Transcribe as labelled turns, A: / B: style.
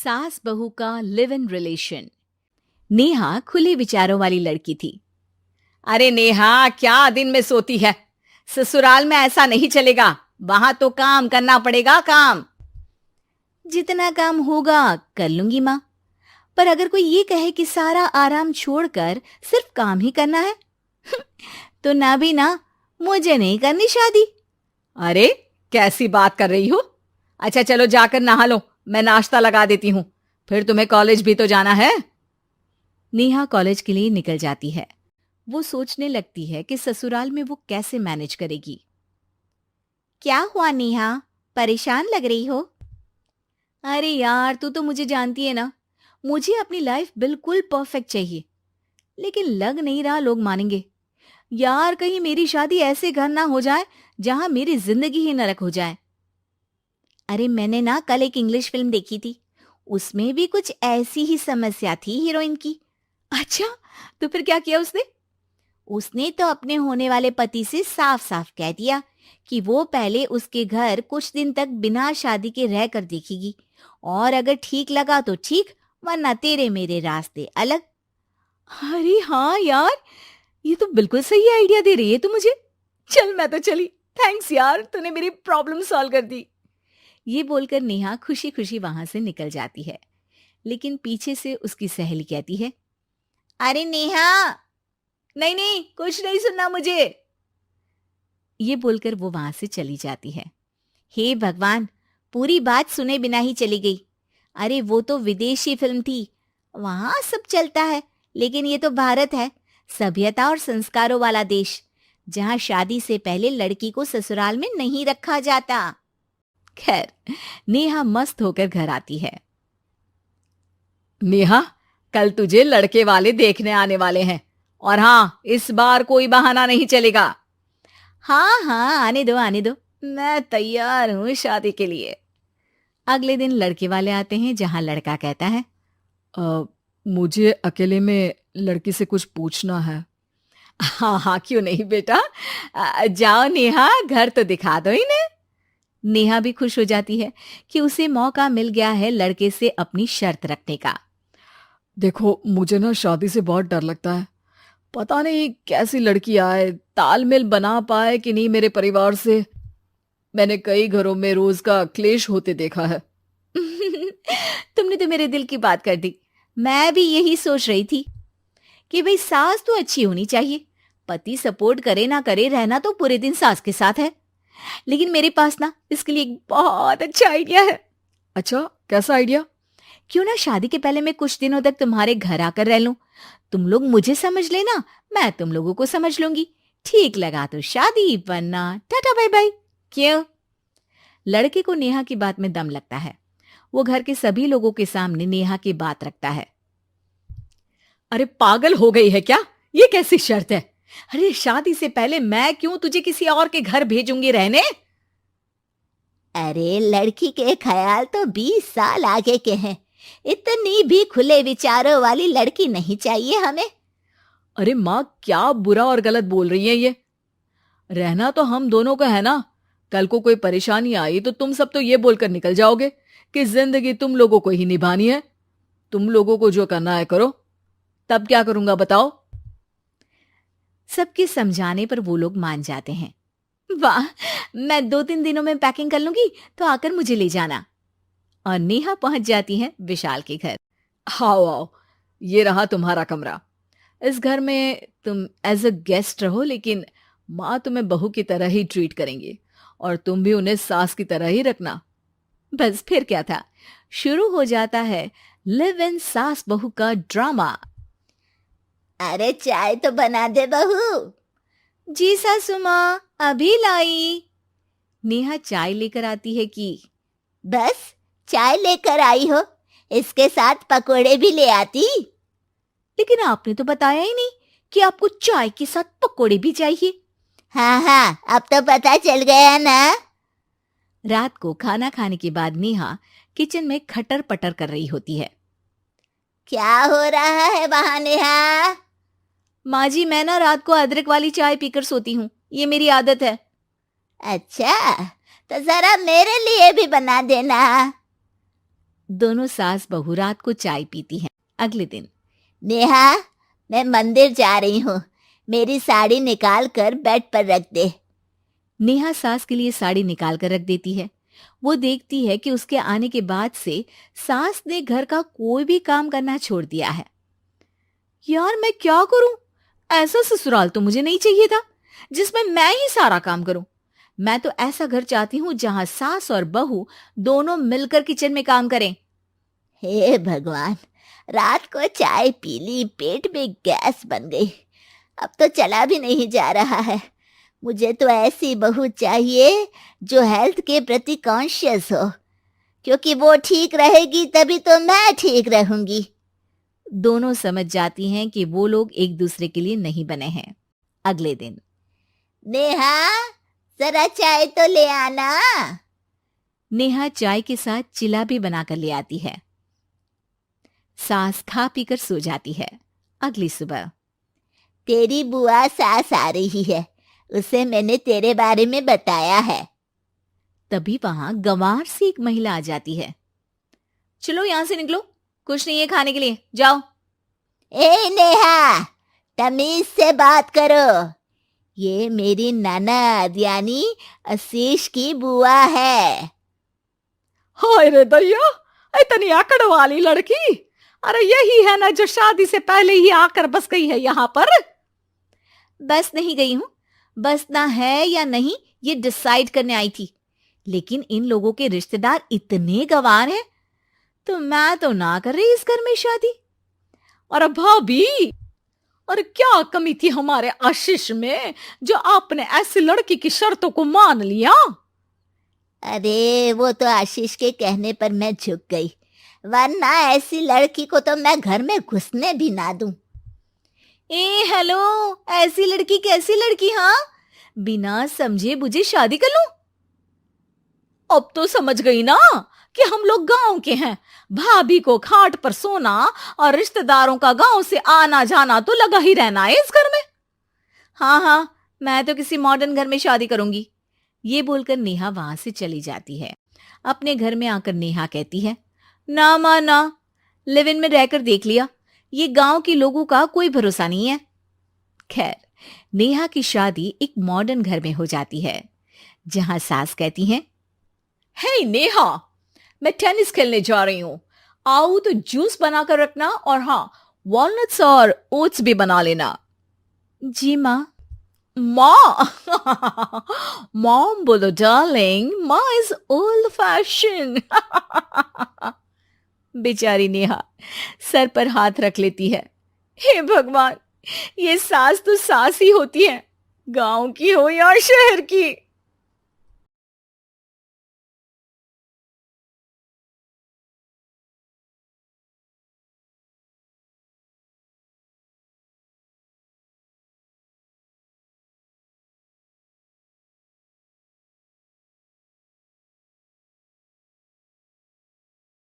A: सास बहू का लिव इन रिलेशन। नेहा खुले विचारों वाली लड़की थी।
B: अरे नेहा, क्या दिन में सोती है? ससुराल में ऐसा नहीं चलेगा, वहां तो काम करना पड़ेगा। काम
A: जितना काम होगा कर लूंगी माँ, पर अगर कोई ये कहे कि सारा आराम छोड़कर सिर्फ काम ही करना है तो ना भी ना, मुझे नहीं करनी शादी।
B: अरे कैसी बात कर रही हो? अच्छा चलो जाकर नहा लो, मैं नाश्ता लगा देती हूँ, फिर तुम्हें कॉलेज भी तो जाना है।
A: नेहा कॉलेज के लिए निकल जाती है। वो सोचने लगती है कि ससुराल में वो कैसे मैनेज करेगी। क्या हुआ नेहा, परेशान लग रही हो? अरे यार, तू तो मुझे जानती है ना, मुझे अपनी लाइफ बिल्कुल परफेक्ट चाहिए, लेकिन लग नहीं रहा लोग मानेंगे। यार, कहीं मेरी शादी ऐसे घर ना हो जाए जहां मेरी जिंदगी ही नरक हो जाए। अरे मैंने ना कल एक इंग्लिश फिल्म देखी थी, उसमें भी कुछ ऐसी ही समस्या थी हीरोइन की। अच्छा, तो फिर क्या किया उसने? उसने तो अपने होने वाले पति से साफ साफ कह दिया कि वो पहले उसके घर कुछ दिन तक बिना शादी के रह कर देखेगी, और अगर ठीक लगा तो ठीक, वरना तेरे मेरे रास्ते अलग। अरे हाँ यार, ये तो बिल्कुल सही आइडिया दे रही है तू मुझे। चल मैं तो चली, थैंक्स यार, तूने मेरी प्रॉब्लम सॉल्व कर दी। ये बोलकर नेहा खुशी खुशी वहां से निकल जाती है, लेकिन पीछे से उसकी सहेली कहती है, अरे नेहा, नहीं नहीं, कुछ नहीं सुनना मुझे। ये बोलकर वो वहां से चली जाती है। हे भगवान, पूरी बात सुने बिना ही चली गई। अरे वो तो विदेशी फिल्म थी, वहां सब चलता है, लेकिन ये तो भारत है, सभ्यता और संस्कारों वाला देश, जहां शादी से पहले लड़की को ससुराल में नहीं रखा जाता। खैर, नेहा मस्त होकर घर आती है।
B: नेहा, कल तुझे लड़के वाले देखने आने वाले हैं, और हाँ, इस बार कोई बहाना नहीं चलेगा।
A: हाँ हाँ, आने दो आने दो, मैं तैयार हूं शादी के लिए। अगले दिन लड़के वाले आते हैं, जहां लड़का कहता है,
B: मुझे अकेले में लड़की से कुछ पूछना है। हाँ हाँ, क्यों नहीं बेटा, जाओ नेहा, घर तो दिखा दो इन्हें।
A: नेहा भी खुश हो जाती है कि उसे मौका मिल गया है लड़के से अपनी शर्त रखने का।
B: देखो, मुझे ना शादी से बहुत डर लगता है, पता नहीं कैसी लड़की आए, तालमेल बना पाए कि नहीं मेरे परिवार से। मैंने कई घरों में रोज का क्लेश होते देखा है।
A: तुमने तो मेरे दिल की बात कर दी। मैं भी यही सोच रही थी कि भाई सास तो अच्छी होनी चाहिए, पति सपोर्ट करे ना करे, रहना तो पूरे दिन सास के साथ है। लेकिन मेरे पास ना इसके लिए एक बहुत अच्छा आइडिया है।
B: अच्छा, कैसा आइडिया?
A: क्यों ना शादी के पहले मैं कुछ दिनों तक तुम्हारे घर आकर रह लूं, तुम लोग मुझे समझ लेना, मैं तुम लोगों को समझ लूंगी। ठीक लगा तो शादी, वरना टाटा बाय बाय। क्यों? लड़के को नेहा की बात में दम लगता है। वो घर के सभी लोगों के सामने नेहा की बात रखता है।
B: अरे पागल हो गई है क्या? ये कैसी शर्त है? अरे शादी से पहले मैं क्यों तुझे किसी और के घर भेजूंगी रहने?
A: अरे लड़की के ख्याल तो 20 साल आगे के हैं, इतनी भी खुले विचारों वाली लड़की नहीं चाहिए हमें।
B: अरे माँ, क्या बुरा और गलत बोल रही है ये? रहना तो हम दोनों का है ना। कल को कोई परेशानी आई तो तुम सब तो ये बोलकर निकल जाओगे कि जिंदगी तुम लोगों को ही निभानी है, तुम लोगों को जो करना है करो। तब क्या करूंगा बताओ?
A: सबके समझाने पर वो लोग मान जाते हैं। वाह, मैं 2-3 दिनों में पैकिंग कर लूंगी, तो आकर मुझे ले जाना। और नेहा पहुंच जाती है विशाल के घर।
B: आओ आओ, ये रहा तुम्हारा कमरा। इस घर में तुम एज अ गेस्ट रहो, लेकिन माँ तुम्हें बहू की तरह ही ट्रीट करेंगी, और तुम भी उन्हें सास की तरह ही रखना।
A: बस फिर क्या था, शुरू हो जाता है लिव इन सास बहू का ड्रामा। अरे चाय तो बना दे बहू। जी सासू माँ, अभी लाई। नेहा चाय लेकर आती है कि बस चाय लेकर आई हो, इसके साथ पकोड़े भी ले आती। लेकिन आपने तो बताया ही नहीं कि आपको चाय के साथ पकोड़े भी चाहिए। हाँ हाँ, अब तो पता चल गया ना। रात को खाना खाने के बाद नेहा किचन में खटर पटर कर रही होती है। क्या हो रहा है वहां नेहा? माँ जी, मैं ना रात को अदरक वाली चाय पीकर सोती हूँ, ये मेरी आदत है। अच्छा, तो जरा मेरे लिए भी बना देना। दोनों सास बहू रात को चाय पीती हैं। अगले दिन,
C: नेहा, मैं मंदिर जा रही हूँ, मेरी साड़ी निकाल कर बेड पर रख दे।
A: नेहा सास के लिए साड़ी निकाल कर रख देती है। वो देखती है कि उसके आने के बाद से सास ने घर का कोई भी काम करना छोड़ दिया है। यार मैं क्या करूं? ऐसा ससुराल तो मुझे नहीं चाहिए था जिसमें मैं ही सारा काम करूं। मैं तो ऐसा घर चाहती हूं जहां सास और बहू दोनों मिलकर किचन में काम करें।
C: हे भगवान, रात को चाय पी ली, पेट में गैस बन गई, अब तो चला भी नहीं जा रहा है। मुझे तो ऐसी बहू चाहिए जो हेल्थ के प्रति कॉन्शियस हो, क्योंकि वो ठीक रहेगी तभी तो मैं ठीक रहूंगी।
A: दोनों समझ जाती हैं कि वो लोग एक दूसरे के लिए नहीं बने हैं। अगले दिन,
C: नेहा, जरा चाय तो ले आना।
A: नेहा चाय के साथ चिला भी बनाकर ले आती है। सास खा पीकर सो जाती है। अगली सुबह,
C: तेरी बुआ सास आ रही है, उसे मैंने तेरे बारे में बताया है।
A: तभी वहां गंवार से एक महिला आ जाती है। चलो यहां से निकलो, कुछ नहीं है खाने के लिए, जाओ।
C: ए नेहा, तमीज से बात करो, ये मेरी ननद यानी आशीष की बुआ है।
B: हाय रे दैया, इतनी आकड़ वाली लड़की! अरे यही है ना जो शादी से पहले ही आकर बस गई है यहाँ पर।
A: बस नहीं गई हूं, बसना है या नहीं ये डिसाइड करने आई थी, लेकिन इन लोगों के रिश्तेदार इतने गंवार हैं तो मैं तो ना कर रही इस घर में शादी।
B: और भाभी, और क्या कमी थी हमारे आशीष में जो आपने ऐसी लड़की की शर्तों को मान लिया?
C: अरे वो तो आशीष के कहने पर मैं झुक गई, वरना ऐसी लड़की को तो मैं घर में घुसने भी ना दूं।
A: ए हेलो, ऐसी लड़की कैसी लड़की? हाँ, बिना समझे बुझे शादी कर लूं?
B: अब तो समझ गई ना कि हम लोग गांव के हैं। भाभी को खाट पर सोना और रिश्तेदारों का गांव से आना जाना तो लगा ही रहना है इस घर में।
A: हाँ हाँ, मैं तो किसी मॉडर्न घर में शादी करूंगी। ये बोलकर नेहा वहां से चली जाती है। अपने घर में आकर नेहा कहती है, ना मां ना, लिव इन में रहकर देख लिया, ये गांव के लोगों का कोई भरोसा नहीं है। खैर, नेहा की शादी एक मॉडर्न घर में हो जाती है जहां सास कहती हैं,
B: हे नेहा, मैं टेनिस खेलने जा रही हूं, आओ तो जूस बनाकर रखना, और हाँ, वॉलनट्स और ओट्स भी बना लेना।
A: जी माँ।
B: माँ मॉम बोलो डार्लिंग, माँ इज ओल्ड फैशन।
A: बेचारी नेहा सर पर हाथ रख लेती है। हे भगवान, ये सास तो सास ही होती है, गांव की हो या शहर की।